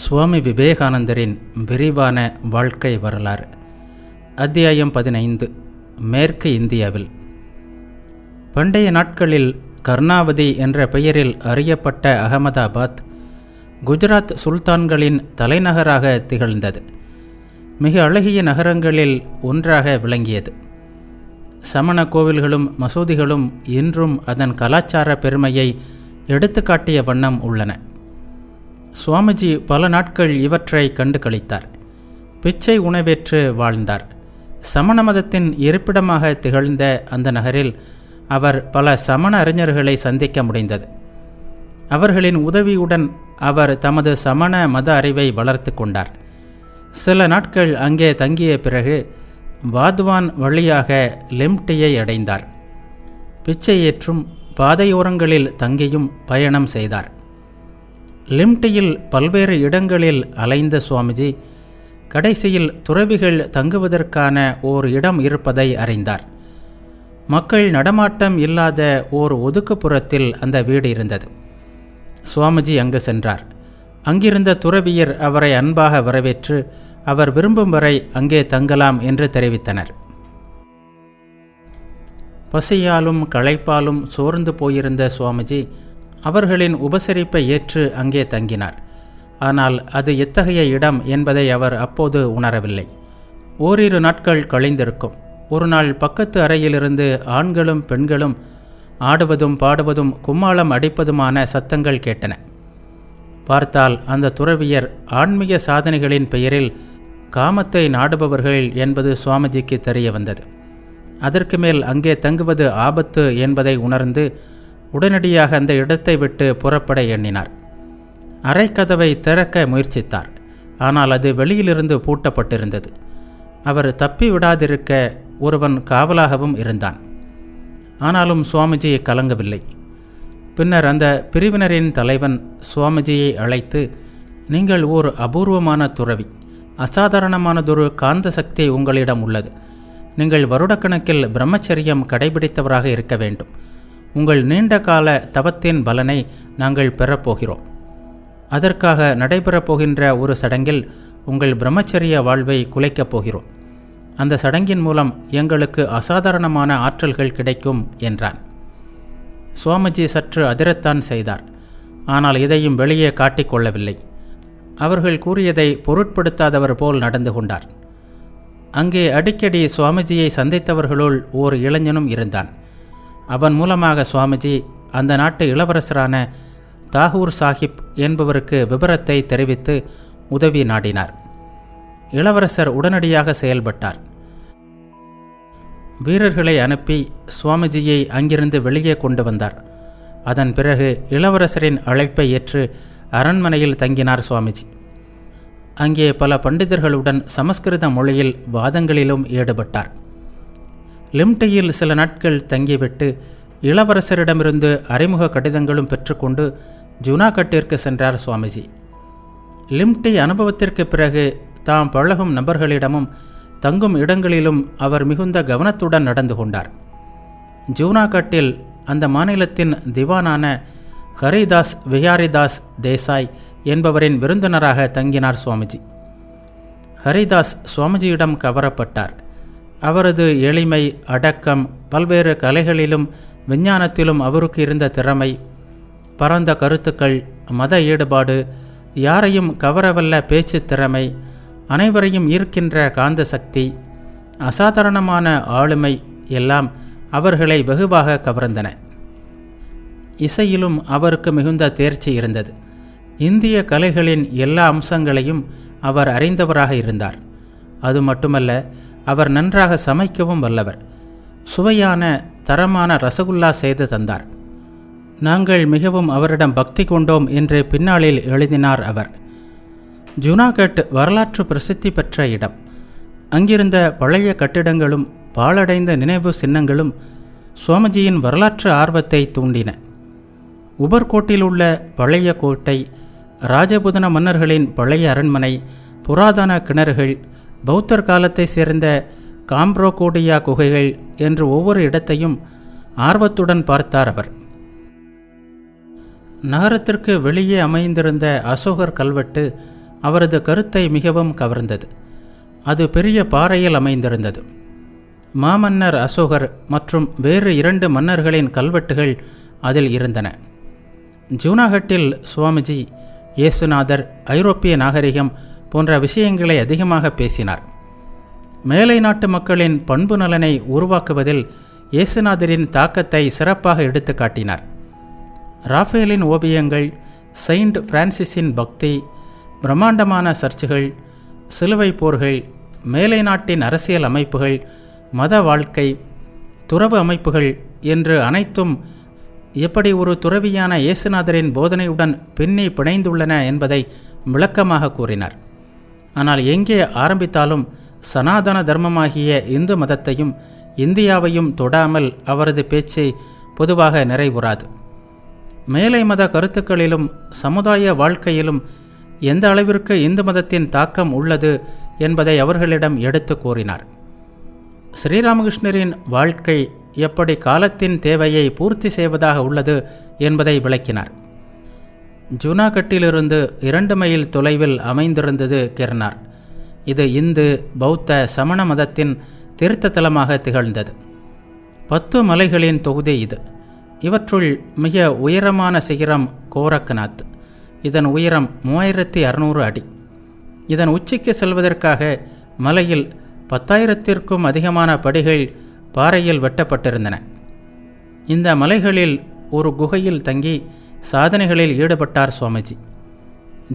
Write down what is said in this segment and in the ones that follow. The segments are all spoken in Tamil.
சுவாமி விவேகானந்தரின் விரிவான வாழ்க்கை வரலாறு. அத்தியாயம் 15. மேற்கு இந்தியாவில். பண்டைய நாட்களில் கர்ணாவதி என்ற பெயரில் அறியப்பட்ட அகமதாபாத் குஜராத் சுல்தான்களின் தலைநகராக திகழ்ந்தது. மிக அழகிய நகரங்களில் ஒன்றாக விளங்கியது. சமண கோவில்களும் மசூதிகளும் இன்றும் அதன் கலாச்சார பெருமையை எடுத்துக்காட்டிய வண்ணம் உள்ளன. சுவாமிஜி பல நாட்கள் இவற்றை கண்டு கழித்தார். பிச்சை உணவேற்று வாழ்ந்தார். சமண மதத்தின் இருப்பிடமாக திகழ்ந்த அந்த நகரில் அவர் பல சமண அறிஞர்களை சந்திக்க முடிந்தது. அவர்களின் உதவியுடன் அவர் தமது சமண மத அறிவை வளர்த்து கொண்டார். சில நாட்கள் அங்கே தங்கிய பிறகு வாத்வான் வழியாக லெம்டியை அடைந்தார். பிச்சை ஏற்றும் பாதையோரங்களில் தங்கியும் பயணம் செய்தார். லிம்டியில் பல்வேறு இடங்களில் அலைந்த சுவாமிஜி கடைசியில் துறவிகள் தங்குவதற்கான ஓர் இடம் இருப்பதை அறிந்தார். மக்கள் நடமாட்டம் இல்லாத ஓர் ஒதுக்குப்புறத்தில் அந்த வீடு இருந்தது. சுவாமிஜி அங்கு சென்றார். அங்கிருந்த துறவியர் அவரை அன்பாக வரவேற்று அவர் விரும்பும் வரை அங்கே தங்கலாம் என்று தெரிவித்தனர். பசியாலும் களைப்பாலும் சோர்ந்து போயிருந்த சுவாமிஜி அவர்களின் உபசரிப்பை ஏற்று அங்கே தங்கினார். ஆனால் அது எத்தகைய இடம் என்பதை அவர் அப்போது உணரவில்லை. ஓரிரு நாட்கள் கழிந்திருக்கும். ஒரு நாள் பக்கத்து அறையிலிருந்து ஆண்களும் பெண்களும் ஆடுவதும் பாடுவதும் கும்மாளம் அடிப்பதுமான சத்தங்கள் கேட்டன. பார்த்தால் அந்த துறவியர் ஆன்மீக சாதனைகளின் பெயரில் காமத்தை நாடுபவர்கள் என்பது சுவாமிஜிக்கு தெரிய வந்தது. அதற்கு மேல் அங்கே தங்குவது ஆபத்து என்பதை உணர்ந்து உடனடியாக அந்த இடத்தை விட்டு புறப்பட எண்ணினார். அறைக்கதவை திறக்க முயற்சித்தார். ஆனால் அது வெளியிலிருந்து பூட்டப்பட்டிருந்தது. அவர் தப்பி விடாதிருக்க ஒருவன் காவலாகவும் இருந்தான். ஆனாலும் சுவாமிஜி கலங்கவில்லை. பின்னர் அந்த பிரிவினரின் தலைவன் சுவாமிஜியை அழைத்து, நீங்கள் ஓர் அபூர்வமான துறவி, அசாதாரணமானதொரு காந்த சக்தி உங்களிடம் உள்ளது. நீங்கள் வருடக்கணக்கில் பிரம்மச்சரியம் கடைபிடித்தவராக இருக்க வேண்டும். உங்கள் நீண்ட கால தவத்தின் பலனை நாங்கள் பெறப்போகிறோம். அதற்காக நடைபெறப் போகின்ற ஒரு சடங்கில் உங்கள் பிரம்மச்சரிய வாழ்வை குலைக்கப் போகிறோம். அந்த சடங்கின் மூலம் எங்களுக்கு அசாதாரணமான ஆற்றல்கள் கிடைக்கும் என்றான். சுவாமிஜி சற்று அதிரத்தான் செய்தார். ஆனால் இதையும் வெளியே காட்டிக்கொள்ளவில்லை. அவர்கள் கூறியதை பொருட்படுத்தாதவர் போல் நடந்து கொண்டார். அங்கே அடிக்கடி சுவாமிஜியை சந்தித்தவர்களுள் ஓர் இளைஞனும் இருந்தான். அவன் மூலமாக சுவாமிஜி அந்த நாட்டு இளவரசரான தாகூர் சாஹிப் என்பவருக்கு விபரத்தை தெரிவித்து உதவி நாடினார். இளவரசர் உடனடியாக செயல்பட்டார். வீரர்களை அனுப்பி சுவாமிஜியை அங்கிருந்து வெளியே கொண்டு வந்தார். அதன் பிறகு இளவரசரின் அழைப்பை ஏற்று அரண்மனையில் தங்கினார் சுவாமிஜி. அங்கே பல பண்டிதர்களுடன் சமஸ்கிருத மொழியில் வாதங்களிலும் ஈடுபட்டார். லிம்டியில் சில நாட்கள் தங்கிவிட்டு இளவரசரிடமிருந்து அறிமுக கடிதங்களும் பெற்றுக்கொண்டு ஜூனாகட்டிற்கு சென்றார் சுவாமிஜி. லிம்டி அனுபவத்திற்கு பிறகு தாம் பழகும் நபர்களிடமும் தங்கும் இடங்களிலும் அவர் மிகுந்த கவனத்துடன் நடந்து கொண்டார். ஜூனாகட்டில் அந்த மாநிலத்தின் திவானான ஹரிதாஸ் விஹாரிதாஸ் தேசாய் என்பவரின் விருந்தினராக தங்கினார் சுவாமிஜி. ஹரிதாஸ் சுவாமிஜியிடம் கவரப்பட்டார். அவரது எளிமை, அடக்கம், பல்வேறு கலைகளிலும் விஞ்ஞானத்திலும் அவருக்கு இருந்த திறமை, பரந்த கருத்துக்கள், மத ஈடுபாடு, யாரையும் கவரவல்ல பேச்சு திறமை, அனைவரையும் ஈர்க்கின்ற காந்த சக்தி, அசாதாரணமான ஆளுமை எல்லாம் அவர்களை வெகுவாக கவர்ந்தன. இசையிலும் அவருக்கு மிகுந்த தேர்ச்சி இருந்தது. இந்திய கலைகளின் எல்லா அம்சங்களையும் அவர் அறிந்தவராக இருந்தார். அது மட்டுமல்ல, அவர் நன்றாக சமைக்கவும் வல்லவர். சுவையான தரமான ரசகுல்லா செய்து தந்தார். நாங்கள் மிகவும் அவரிடம் பக்தி கொண்டோம் என்று பின்னாளில் எழுதினார் அவர். ஜூனாகட் வரலாற்று பிரசித்தி பெற்ற இடம். அங்கிருந்த பழைய கட்டிடங்களும் பாழடைந்த நினைவு சின்னங்களும் சுவாமிஜியின் வரலாற்று ஆர்வத்தை தூண்டின. உபர்கோட்டில் உள்ள பழைய கோட்டை, ராஜபுதன மன்னர்களின் பழைய அரண்மனை, புராதன கிணறுகள், பௌத்தர் காலத்தை சேர்ந்த காம்ப்ரோகோடியா குகைகள் என்று ஒவ்வொரு இடத்தையும் ஆர்வத்துடன் பார்த்தார் அவர். நகரத்திற்கு வெளியே அமைந்திருந்த அசோகர் கல்வெட்டு அவரது கருத்தை மிகவும் கவர்ந்தது. அது பெரிய பாறையில் அமைந்திருந்தது. மாமன்னர் அசோகர் மற்றும் வேறு 2 மன்னர்களின் கல்வெட்டுகள் அதில் இருந்தன. ஜூனாகட்டில் சுவாமிஜி இயேசுநாதர், ஐரோப்பிய நாகரிகம் போன்ற விஷயங்களை அதிகமாக பேசினார். மேலை நாட்டு மக்களின் பண்பு நலனை உருவாக்குவதில் இயேசுநாதரின் தாக்கத்தை சிறப்பாக எடுத்து காட்டினார். ராஃபேலின் ஓவியங்கள், செயின்ட் பிரான்சிஸின் பக்தி, பிரம்மாண்டமான சர்ச்சுகள், சிலுவை போர்கள், மேலை நாட்டின் அரசியல் அமைப்புகள், மத வாழ்க்கை, துறவு அமைப்புகள் என்று அனைத்தும் எப்படி ஒரு துறவியான இயேசுநாதரின் போதனையுடன் பின்னி பிணைந்துள்ளன என்பதை விளக்கமாக கூறினார். ஆனால் எங்கே ஆரம்பித்தாலும் சனாதன தர்மமாகிய இந்து மதத்தையும் இந்தியாவையும் தொடாமல் அவரது பேச்சு பொதுவாக நிறைவுறாது. மேலை மத கருத்துக்களிலும் சமுதாய வாழ்க்கையிலும் எந்த அளவிற்கு இந்து மதத்தின் தாக்கம் உள்ளது என்பதை அவர்களிடம் எடுத்து கூறினார். ஸ்ரீராமகிருஷ்ணரின் வாழ்க்கை எப்படி காலத்தின் தேவையை பூர்த்தி செய்வதாக உள்ளது என்பதை விளக்கினார். ஜூனாகட்டிலிருந்து 2 மைல் தொலைவில் அமைந்திருந்தது கிர்னார். இது இந்து, பௌத்த, சமண மதத்தின் தீர்த்த தலமாக திகழ்ந்தது. 10 மலைகளின் தொகுதி இது. இவற்றுள் மிக உயரமான சிகரம் கோரக்நாத். இதன் உயரம் 3600 அடி. இதன் உச்சிக்கு செல்வதற்காக மலையில் 10,000த்திற்கும் அதிகமான படிகள் பாறையில் வெட்டப்பட்டிருந்தன. இந்த மலைகளில் ஒரு குகையில் தங்கி சாதனைகளில் ஈடுபட்டார் சுவாமிஜி.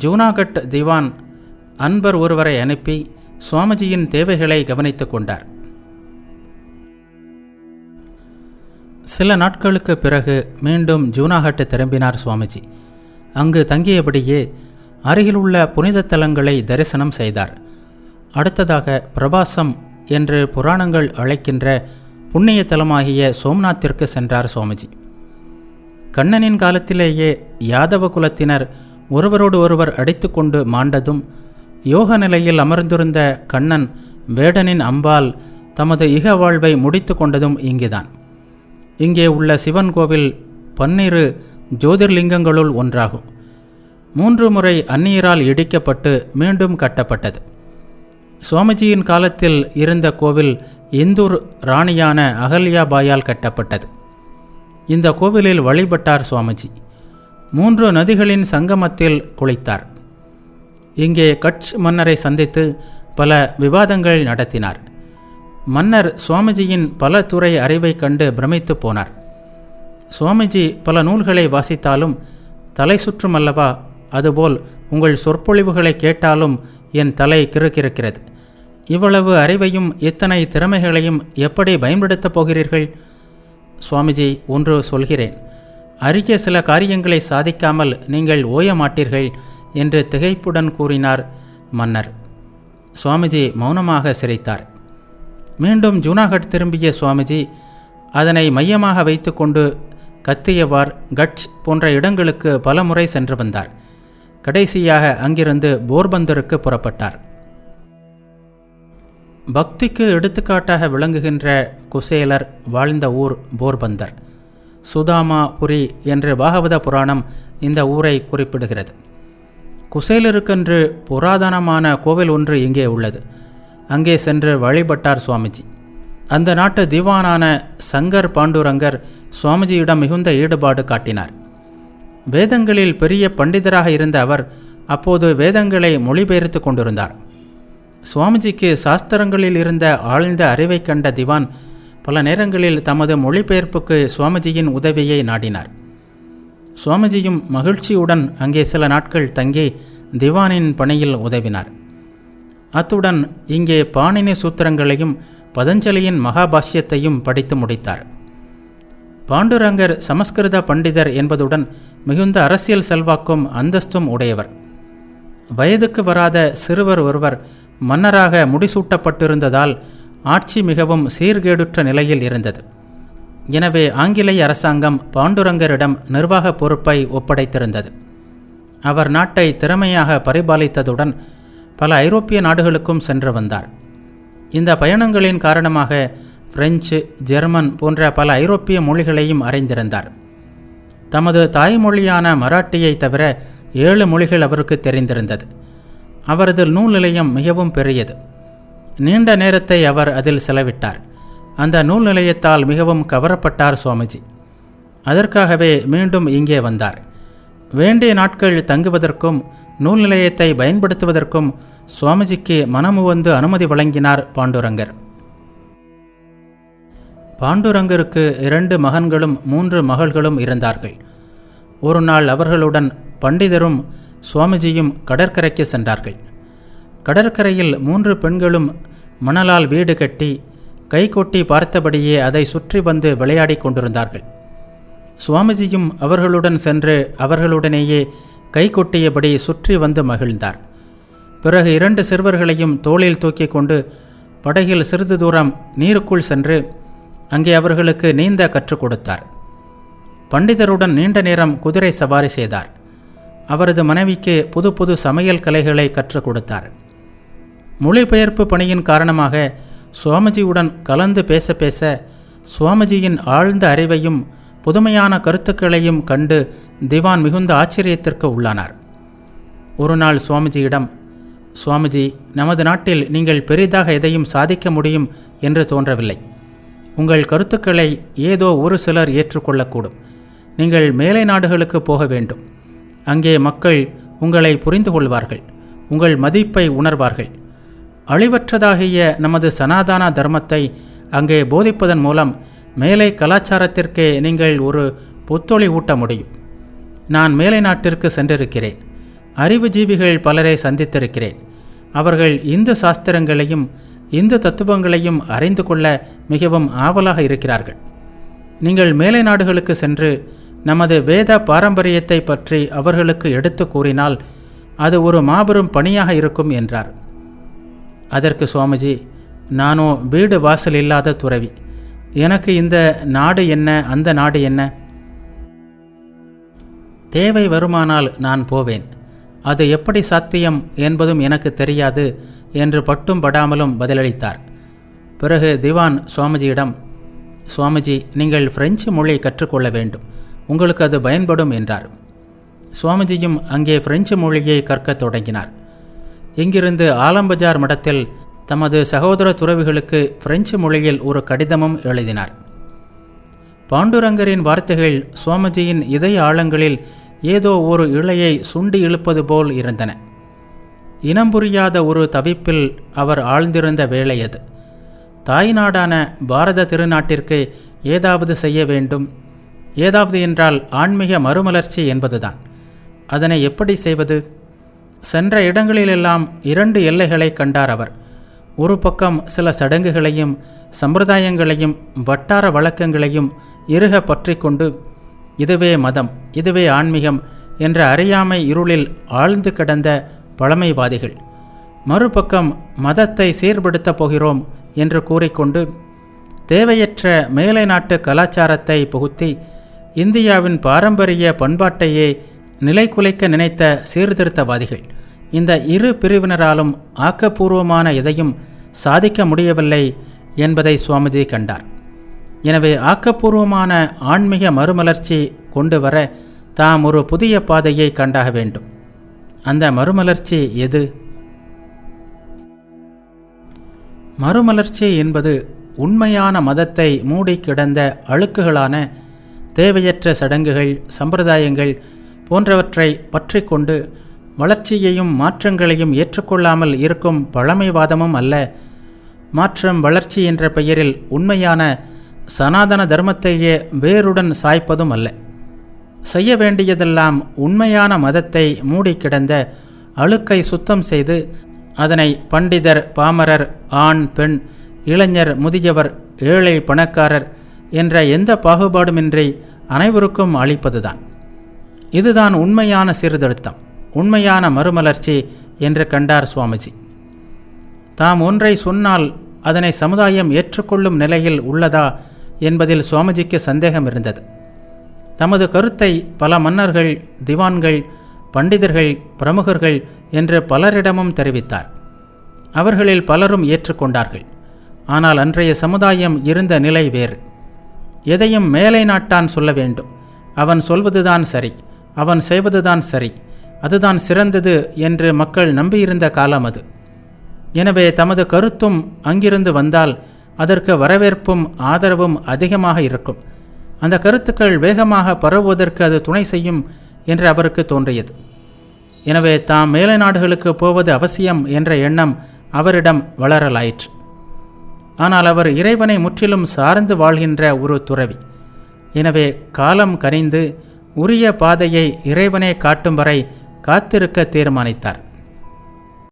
ஜூனாகட் திவான் அன்பர் ஒருவரை அனுப்பி சுவாமிஜியின் தேவைகளை கவனித்து கொண்டார். சில நாட்களுக்கு பிறகு மீண்டும் ஜூனாகட் திரும்பினார் சுவாமிஜி. அங்கு தங்கியபடியே அருகிலுள்ள புனித தலங்களை தரிசனம் செய்தார். அடுத்ததாக பிரபாசம் என்று புராணங்கள் அழைக்கின்ற புண்ணிய தலமாகிய சோம்நாத்திற்கு சென்றார் சுவாமிஜி. கண்ணனின் காலத்திலேயே யாதவ குலத்தினர் ஒருவரோடு ஒருவர் அடித்துக்கொண்டு மாண்டதும், யோக நிலையில் அமர்ந்திருந்த கண்ணன் வேடனின் அம்பால் தமது இக வாழ்வை முடித்து கொண்டதும் இங்குதான். இங்கே உள்ள சிவன் கோவில் 12 ஜோதிர்லிங்கங்களுள் ஒன்றாகும். 3 முறை அந்நியரால் இடிக்கப்பட்டு மீண்டும் கட்டப்பட்டது. சுவாமிஜியின் காலத்தில் இருந்த கோவில் இந்தூர் ராணியான அகல்யாபாயால் கட்டப்பட்டது. இந்த கோவிலில் வழிபட்டார் சுவாமிஜி. 3 நதிகளின் சங்கமத்தில் குளித்தார். இங்கே கட்ச் மன்னரை சந்தித்து பல விவாதங்கள் நடத்தினார். மன்னர் சுவாமிஜியின் பல துறை அறிவை கண்டு பிரமித்து போனார். சுவாமிஜி பல நூல்களை வாசித்தாலும் தலை சுற்றும் அல்லவா, அதுபோல் உங்கள் சொற்பொழிவுகளை கேட்டாலும் என் தலை கிறுக்கிருக்கிறது. இவ்வளவு அறிவையும் இத்தனை திறமைகளையும் எப்படி பயன்படுத்தப் போகிறீர்கள்? சுவாமிஜி, ஒன்று சொல்கிறேன். அரிய சில காரியங்களை சாதிக்காமல் நீங்கள் ஓய மாட்டீர்கள் என்று திகைப்புடன் கூறினார் மன்னர். சுவாமிஜி மௌனமாக சிரித்தார். மீண்டும் ஜூனாகட் திரும்பிய சுவாமிஜி அதனை மையமாக வைத்துக்கொண்டு கத்தியவார், கட்ச் போன்ற இடங்களுக்கு பல முறை சென்று வந்தார். கடைசியாக அங்கிருந்து போர்பந்தருக்கு புறப்பட்டார். பக்திக்கு எடுத்துக்காட்டாக விளங்குகின்ற குசேலர் வாழ்ந்த ஊர் போர்பந்தர். சுதாமா புரி என்று பாகவத புராணம் இந்த ஊரை குறிப்பிடுகிறது. குசேலருக்கென்று புராதனமான கோவில் ஒன்று இங்கே உள்ளது. அங்கே சென்று வழிபட்டார் சுவாமிஜி. அந்த நாட்டு திவானான சங்கர் பாண்டுரங்கர் சுவாமிஜியிடம் மிகுந்த ஈடுபாடு காட்டினார். வேதங்களில் பெரிய பண்டிதராக இருந்த அவர் அப்போது வேதங்களை மொழிபெயர்த்து கொண்டிருந்தார். சுவாமிஜிக்கு சாஸ்திரங்களில் இருந்த ஆழ்ந்த அறிவை கண்ட திவான் பல நேரங்களில் தமது மொழிபெயர்ப்புக்கு சுவாமிஜியின் உதவியை நாடினார். சுவாமிஜியும் மகிழ்ச்சியுடன் அங்கே சில நாட்கள் தங்கி திவானின் பணியில் உதவினார். அத்துடன் இங்கே பாணினி சூத்திரங்களையும் பதஞ்சலியின் மகாபாஷ்யத்தையும் படித்து முடித்தார். பாண்டுரங்கர் சமஸ்கிருத பண்டிதர் என்பதுடன் மிகுந்த அரசியல் செல்வாக்கும் அந்தஸ்தும் உடையவர். வயதுக்கு வராத சிறுவர் ஒருவர் மன்னராக முடிசூட்டப்பட்டிருந்ததால் ஆட்சி மிகவும் சீர்கேடுற்ற நிலையில் இருந்தது. எனவே ஆங்கிலேய அரசாங்கம் பாண்டுரங்கரிடம் நிர்வாக பொறுப்பை ஒப்படைத்திருந்தது. அவர் நாட்டை திறமையாக பரிபாலித்ததுடன் பல ஐரோப்பிய நாடுகளுக்கும் சென்று வந்தார். இந்த பயணங்களின் காரணமாக பிரெஞ்சு, ஜெர்மன் போன்ற பல ஐரோப்பிய மொழிகளையும் அறிந்திருந்தார். தமது தாய்மொழியான மராட்டியை தவிர 7 மொழிகள் அவருக்கு தெரிந்திருந்தது. அவரது நூல் நிலையம் மிகவும் பெரியது. நீண்ட நேரத்தை அவர் அதில் செலவிட்டார். அந்த நூல் நிலையத்தால் மிகவும் கவரப்பட்டார் சுவாமிஜி. அதற்காகவே மீண்டும் இங்கே வந்தார். வேண்டிய நாட்கள் தங்குவதற்கும் நூல் நிலையத்தை பயன்படுத்துவதற்கும் சுவாமிஜிக்கு மனமுவந்து அனுமதி வழங்கினார் பாண்டுரங்கர். பாண்டுரங்கருக்கு 2 மகன்களும் 3 மகள்களும் இருந்தார்கள். ஒரு நாள் அவர்களுடன் பண்டிதரும் சுவாமிஜியும் கடற்கரைக்கு சென்றார்கள். கடற்கரையில் 3 பெண்களும் மணலால் வீடு கட்டி கைகொட்டி பார்த்தபடியே அதை சுற்றி வந்து விளையாடி கொண்டிருந்தார்கள். சுவாமிஜியும் அவர்களுடன் சென்று அவர்களுடனேயே கைகொட்டியபடி சுற்றி வந்து மகிழ்ந்தார். பிறகு 2 சிறுவர்களையும் தோளில் தூக்கி கொண்டு படகில் சிறிது தூரம் நீருக்குள் சென்று அங்கே அவர்களுக்கு நீந்த கற்றுக் கொடுத்தார். பண்டிதருடன் நீண்ட நேரம் குதிரை சவாரி செய்தார். அவரது மனைவிக்கு புது புது சமையல் கலைகளை கற்றுக் கொடுத்தார். மொழிபெயர்ப்பு பணியின் காரணமாக சுவாமிஜியுடன் கலந்து பேச பேச சுவாமிஜியின் ஆழ்ந்த அறிவையும் புதுமையான கருத்துக்களையும் கண்டு திவான் மிகுந்த ஆச்சரியத்திற்கு உள்ளானார். ஒரு நாள் சுவாமிஜியிடம், சுவாமிஜி, நமது நாட்டில் நீங்கள் பெரிதாக எதையும் சாதிக்க முடியும் என்று தோன்றவில்லை. உங்கள் கருத்துக்களை ஏதோ ஒரு சிலர் ஏற்றுக்கொள்ளக்கூடும். நீங்கள் மேலை நாடுகளுக்கு போக வேண்டும். அங்கே மக்கள் உங்களை புரிந்து கொள்வார்கள், உங்கள் மதிப்பை உணர்வார்கள். அழிவற்றதாகிய நமது சனாதன தர்மத்தை அங்கே போதிப்பதன் மூலம் மேலை கலாச்சாரத்திற்கே நீங்கள் ஒரு புத்தொளி ஊட்ட முடியும். நான் மேலை நாட்டிற்கு சென்றிருக்கிறேன். அறிவுஜீவிகள் பலரை சந்தித்திருக்கிறேன். அவர்கள் இந்து சாஸ்திரங்களையும் இந்து தத்துவங்களையும் அறிந்து கொள்ள மிகவும் ஆவலாக இருக்கிறார்கள். நீங்கள் மேலை நாடுகளுக்கு சென்று நமது வேத பாரம்பரியத்தை பற்றி அவர்களுக்கு எடுத்து கூறினால் அது ஒரு மாபெரும் பணியாக இருக்கும் என்றார். அதற்கு சுவாமிஜி, நானோ வீடு வாசல் இல்லாத துறவி. எனக்கு இந்த நாடு என்ன, அந்த நாடு என்ன? தேவை வருமானால் நான் போவேன். அது எப்படி சாத்தியம் என்பதும் எனக்கு தெரியாது என்று பட்டும் படாமலும் பதிலளித்தார். பிறகு திவான் சுவாமிஜியிடம், சுவாமிஜி, நீங்கள் பிரெஞ்சு மொழி கற்றுக்கொள்ள வேண்டும். உங்களுக்கு அது பயன்படும் என்றார். சுவாமிஜியும் அங்கே பிரெஞ்சு மொழியை கற்கத் தொடங்கினார். இங்கிருந்து ஆலம்பஜார் மடத்தில் தமது சகோதர துறவிகளுக்கு பிரெஞ்சு மொழியில் ஒரு கடிதமும் எழுதினார். பாண்டுரங்கரின் வார்த்தைகள் சுவாமிஜியின் இதய ஆழங்களில் ஏதோ ஒரு இழையை சுண்டி இழுப்பது போல் இருந்தன. இனம் புரியாத ஒரு தவிப்பில் அவர் ஆழ்ந்திருந்த வேளை அது. தாய்நாடான பாரத திருநாட்டிற்கு ஏதாவது செய்ய வேண்டும். ஏதாவது என்றால் ஆன்மீக மறுமலர்ச்சி என்பதுதான். அதனை எப்படி செய்வது? சென்ற இடங்களிலெல்லாம் 2 எல்லைகளை கண்டார் அவர். ஒரு பக்கம் சில சடங்குகளையும் சம்பிரதாயங்களையும் வட்டார வழக்கங்களையும் இறுக பற்றி கொண்டு இதுவே மதம், இதுவே ஆன்மீகம் என்ற அறியாமை இருளில் ஆழ்ந்து கிடந்த பழமைவாதிகள். மறுபக்கம் மதத்தை சீர்படுத்தப் போகிறோம் என்று கூறிக்கொண்டு தேவையற்ற மேலை நாட்டு கலாச்சாரத்தை புகுத்தி இந்தியாவின் பாரம்பரிய பண்பாட்டையே நிலைகுலைக்க நினைத்த சீர்திருத்தவாதிகள். இந்த 2 பிரிவினராலும் ஆக்கப்பூர்வமான எதையும் சாதிக்க முடியவில்லை என்பதை சுவாமிஜி கண்டார். எனவே ஆக்கப்பூர்வமான ஆன்மீக மறுமலர்ச்சி கொண்டு வர தாம் ஒரு புதிய பாதையை கண்டாக வேண்டும். அந்த மறுமலர்ச்சி எது? மறுமலர்ச்சி என்பது உண்மையான மதத்தை மூடி கிடந்த அழுக்குகளான தேவையற்ற சடங்குகள், சம்பிரதாயங்கள் போன்றவற்றை பற்றி கொண்டு வளர்ச்சியையும் மாற்றங்களையும் ஏற்றுக்கொள்ளாமல் இருக்கும் பழமைவாதமும் அல்ல. மாற்றம் வளர்ச்சி என்ற பெயரில் உண்மையான சனாதன தர்மத்தையே வேருடன் சாய்ப்பதும் அல்ல. செய்ய வேண்டியதெல்லாம் உண்மையான மதத்தை மூடி கிடந்த அழுக்கை சுத்தம் செய்து அதனை பண்டிதர், பாமரர், ஆண், பெண், இளைஞர், முதியவர், ஏழை, பணக்காரர் என்ற எந்த பாகுபாடுமின்றி அனைவருக்கும் அளிப்பதுதான். இதுதான் உண்மையான சீர்திருத்தம், உண்மையான மறுமலர்ச்சி என்று கண்டார் சுவாமிஜி. தாம் ஒன்றை சொன்னால் அதனை சமுதாயம் ஏற்றுக்கொள்ளும் நிலையில் உள்ளதா என்பதில் சுவாமிஜிக்கு சந்தேகம் இருந்தது. தமது கருத்தை பல மன்னர்கள், திவான்கள், பண்டிதர்கள், பிரமுகர்கள் என்று பலரிடமும் தெரிவித்தார். அவர்களில் பலரும் ஏற்றுக்கொண்டார்கள். ஆனால் அன்றைய சமுதாயம் இருந்த நிலை வேறு. எதையும் மேலை நாட்டான் சொல்ல வேண்டும், அவன் சொல்வதுதான் சரி, அவன் செய்வதுதான் சரி, அதுதான் சிறந்தது என்று மக்கள் நம்பியிருந்த காலம் அது. எனவே தமது கருத்தும் அங்கிருந்து வந்தால் அதற்கு வரவேற்பும் ஆதரவும் அதிகமாக இருக்கும். அந்த கருத்துக்கள் வேகமாக பரவுவதற்கு அது துணை செய்யும் என்று அவருக்கு தோன்றியது. எனவே தாம் மேலை நாடுகளுக்கு போவது அவசியம் என்ற எண்ணம் அவரிடம் வளரலாயிற்று. ஆனால் அவர் இறைவனை முற்றிலும் சார்ந்து வாழ்கின்ற ஒரு துறவி. எனவே காலம் கனிந்து உரிய பாதையை இறைவனே காட்டும் வரை காத்திருக்க தீர்மானித்தார்.